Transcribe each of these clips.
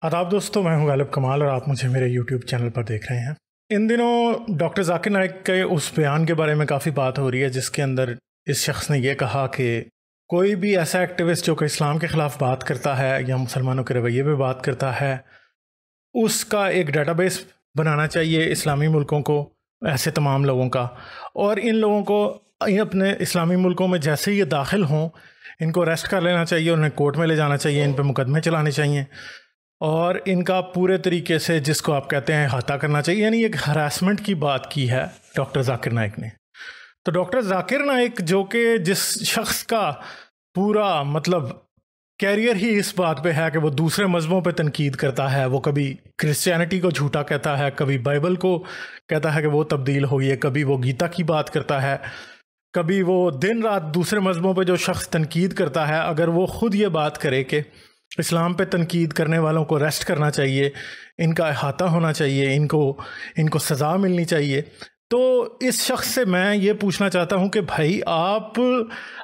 आदाब दोस्तों, मैं हूं गालिब कमाल और आप मुझे मेरे YouTube चैनल पर देख रहे हैं। इन दिनों डॉक्टर जाकिर नाइक के उस बयान के बारे में काफ़ी बात हो रही है जिसके अंदर इस शख्स ने यह कहा कि कोई भी ऐसा एक्टिविस्ट जो कि इस्लाम के ख़िलाफ़ बात करता है या मुसलमानों के रवैये पे बात करता है, उसका एक डेटाबेस बनाना चाहिए इस्लामी मुल्कों को, ऐसे तमाम लोगों का, और इन लोगों को अपने इस्लामी मुल्कों में जैसे ही ये दाखिल हों इनको अरेस्ट कर लेना चाहिए, उन्हें कोर्ट में ले जाना चाहिए, इन पर मुकदमे चलाने चाहिए और इनका पूरे तरीके से जिसको आप कहते हैं अहाता करना चाहिए। यानी एक हरासमेंट की बात की है डॉक्टर जाकिर नाइक ने। तो डॉक्टर जाकिर नाइक जो कि जिस शख्स का पूरा मतलब कैरियर ही इस बात पे है कि वो दूसरे मज़हबों पे तनकीद करता है, वो कभी क्रिश्चियनिटी को झूठा कहता है, कभी बाइबल को कहता है कि वो तब्दील हुई है, कभी वो गीता की बात करता है, कभी वो दिन रात दूसरे मज़हबों पे जो शख्स तनकीद करता है, अगर वो ख़ुद ये बात करे कि इस्लाम पे तनकीद करने वालों को अरेस्ट करना चाहिए, इनका अहाता होना चाहिए, इनको सज़ा मिलनी चाहिए, तो इस शख्स से मैं ये पूछना चाहता हूँ कि भाई आप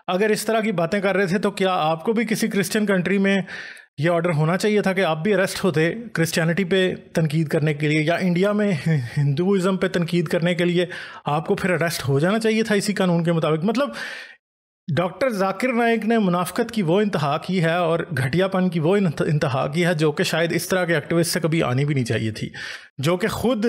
अगर इस तरह की बातें कर रहे थे तो क्या आपको भी किसी क्रिश्चियन कंट्री में ये ऑर्डर होना चाहिए था कि आप भी अरेस्ट होते क्रिश्चियनिटी पे तनकीद करने के लिए, या इंडिया में हिंदुज़म पे तनकीद करने के लिए आपको फिर अरेस्ट हो जाना चाहिए था इसी कानून के मुताबिक। मतलब डॉक्टर जाकिर नाइक ने मुनाफिकत की वो इंतहा की है और घटियापन की वो इंतहा की है जो कि शायद इस तरह के एक्टिविस्ट से कभी आनी भी नहीं चाहिए थी, जो कि ख़ुद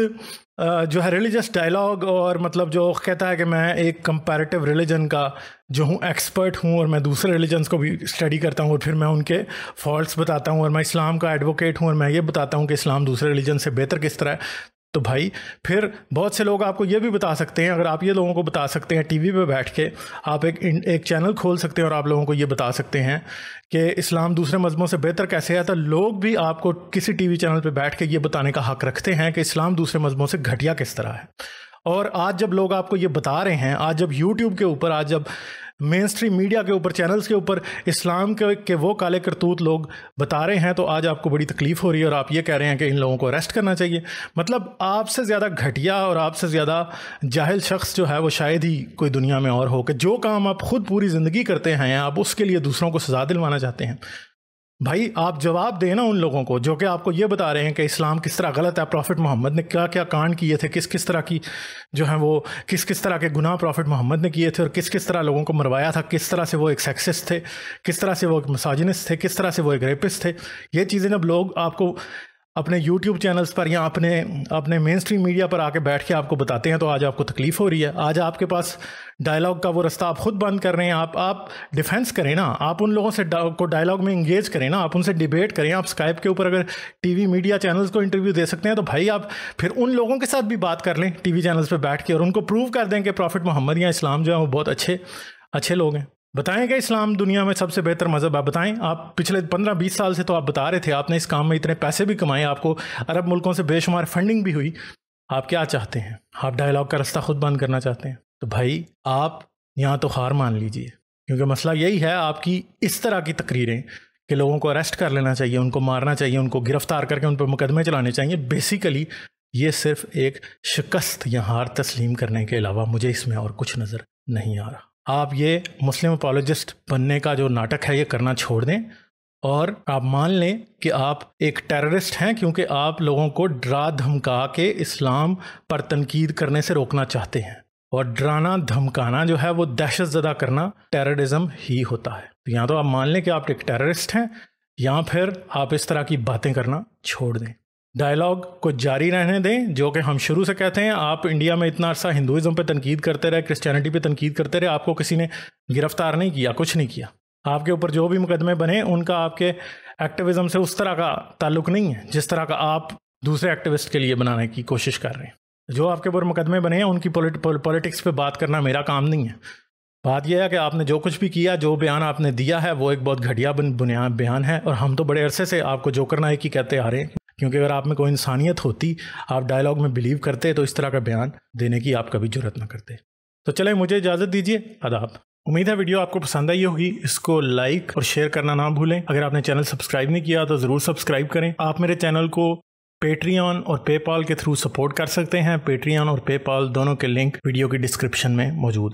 जो है रिलीजियस डायलॉग और मतलब जो कहता है कि मैं एक कंपैरेटिव रिलीजन का जो हूँ एक्सपर्ट हूँ और मैं दूसरे रिलीजन्स को भी स्टडी करता हूँ और फिर मैं उनके फॉल्ट्स बताता हूँ और मैं इस्लाम का एडवोकेट हूँ और मैं ये बताता हूँ कि इस्लाम दूसरे रिलीजन से बेहतर किस तरह है। तो भाई फिर बहुत से लोग आपको ये भी बता सकते हैं, अगर आप ये लोगों को बता सकते हैं टीवी पे बैठ के, आप एक चैनल खोल सकते हैं और आप लोगों को ये बता सकते हैं कि इस्लाम दूसरे मज़हबों से बेहतर कैसे है, तो लोग भी आपको किसी टीवी चैनल पे बैठ के ये बताने का हक़ रखते हैं कि इस्लाम दूसरे मज़हबों से घटिया किस तरह है। और आज जब लोग आपको ये बता रहे हैं, आज जब यूट्यूब के ऊपर, आज जब मेन स्ट्रीम मीडिया के ऊपर, चैनल्स के ऊपर इस्लाम के वो काले करतूत लोग बता रहे हैं, तो आज आपको बड़ी तकलीफ़ हो रही है और आप ये कह रहे हैं कि इन लोगों को अरेस्ट करना चाहिए। मतलब आपसे ज़्यादा घटिया और आपसे ज़्यादा जाहिल शख्स जो है वो शायद ही कोई दुनिया में और हो कि जो काम आप खुद पूरी ज़िंदगी करते हैं आप उसके लिए दूसरों को सज़ा दिलवाना चाहते हैं। भाई आप जवाब देना उन लोगों को जो कि आपको ये बता रहे हैं कि इस्लाम किस तरह गलत है, प्रॉफिट मोहम्मद ने क्या क्या कांड किए थे, किस किस तरह की जो है वो किस तरह के गुनाह प्रॉफिट मोहम्मद ने किए थे और किस तरह लोगों को मरवाया था, किस तरह से वो एक सेक्सिस्ट थे, किस तरह से वो एक मिसोजिनिस्ट थे, किस तरह से वो एक रेपिस्ट थे। ये चीज़ें जब लोग आपको अपने YouTube चैनल्स पर या अपने मेन स्ट्रीम मीडिया पर आके बैठ के आपको बताते हैं तो आज आपको तकलीफ़ हो रही है। आज आपके पास डायलॉग का वो रास्ता आप खुद बंद कर रहे हैं। आप डिफेंस करें ना, आप उन लोगों से को डायलॉग में इंगेज करें ना, आप उनसे डिबेट करें। आप स्काइप के ऊपर अगर टीवी मीडिया चैनल्स को इंटरव्यू दे सकते हैं तो भाई आप फिर उन लोगों के साथ भी बात कर लें टीवी चैनल्स पर बैठ के और उनको प्रूव कर दें कि प्रॉफिट मोहम्मद या इस्लाम जो है वो बहुत अच्छे लोग हैं। बताएं कि इस्लाम दुनिया में सबसे बेहतर मज़हब है। बताएं, आप पिछले 15-20 साल से तो आप बता रहे थे, आपने इस काम में इतने पैसे भी कमाए, आपको अरब मुल्कों से बेशुमार फंडिंग भी हुई। आप क्या चाहते हैं? आप डायलॉग का रास्ता खुद बंद करना चाहते हैं। तो भाई आप यहाँ तो हार मान लीजिए, क्योंकि मसला यही है आपकी इस तरह की तकरीरें कि लोगों को अरेस्ट कर लेना चाहिए, उनको मारना चाहिए, उनको गिरफ्तार करके उन पर मुकदमे चलाने चाहिए। बेसिकली ये सिर्फ एक शिकस्त या हार तस्लीम करने के अलावा मुझे इसमें और कुछ नज़र नहीं आ रहा। आप ये मुस्लिम अपॉलोजिस्ट बनने का जो नाटक है ये करना छोड़ दें और आप मान लें कि आप एक टेररिस्ट हैं, क्योंकि आप लोगों को डरा धमका के इस्लाम पर तनकीद करने से रोकना चाहते हैं। और डराना धमकाना जो है वो दहशत ज़दा करना टेररिज्म ही होता है। तो या तो आप मान लें कि आप एक टेररिस्ट हैं या फिर आप इस तरह की बातें करना छोड़ दें। डायलॉग को जारी रहने दें, जो कि हम शुरू से कहते हैं। आप इंडिया में इतना अरसा हिंदुज़म पे तनकीद करते रहे, क्रिश्चियनिटी पे तनकीद करते रहे, आपको किसी ने गिरफ्तार नहीं किया, कुछ नहीं किया। आपके ऊपर जो भी मुकदमे बने उनका आपके एक्टिविज़म से उस तरह का ताल्लुक़ नहीं है जिस तरह का आप दूसरे एक्टिविस्ट के लिए बनाने की कोशिश कर रहे हैं। जो आपके ऊपर मुकदमे बने हैं उनकी पॉलिटिक्स पे बात करना मेरा काम नहीं है। बात यह है कि आपने जो कुछ भी किया, जो बयान आपने दिया है वो एक बहुत घटिया बयान है और हम तो बड़े अरसे से आपको जोकर नाइक ही कहते आ रहे हैं, क्योंकि अगर आप में कोई इंसानियत होती, आप डायलॉग में बिलीव करते, तो इस तरह का बयान देने की आप कभी जुर्रत ना करते। तो चले, मुझे इजाज़त दीजिए। आदाब। उम्मीद है वीडियो आपको पसंद आई होगी। इसको लाइक और शेयर करना ना भूलें। अगर आपने चैनल सब्सक्राइब नहीं किया तो ज़रूर सब्सक्राइब करें। आप मेरे चैनल को पेट्रियन और पेपाल के थ्रू सपोर्ट कर सकते हैं। पेट्रियन और पेपाल दोनों के लिंक वीडियो की डिस्क्रिप्शन में मौजूद है।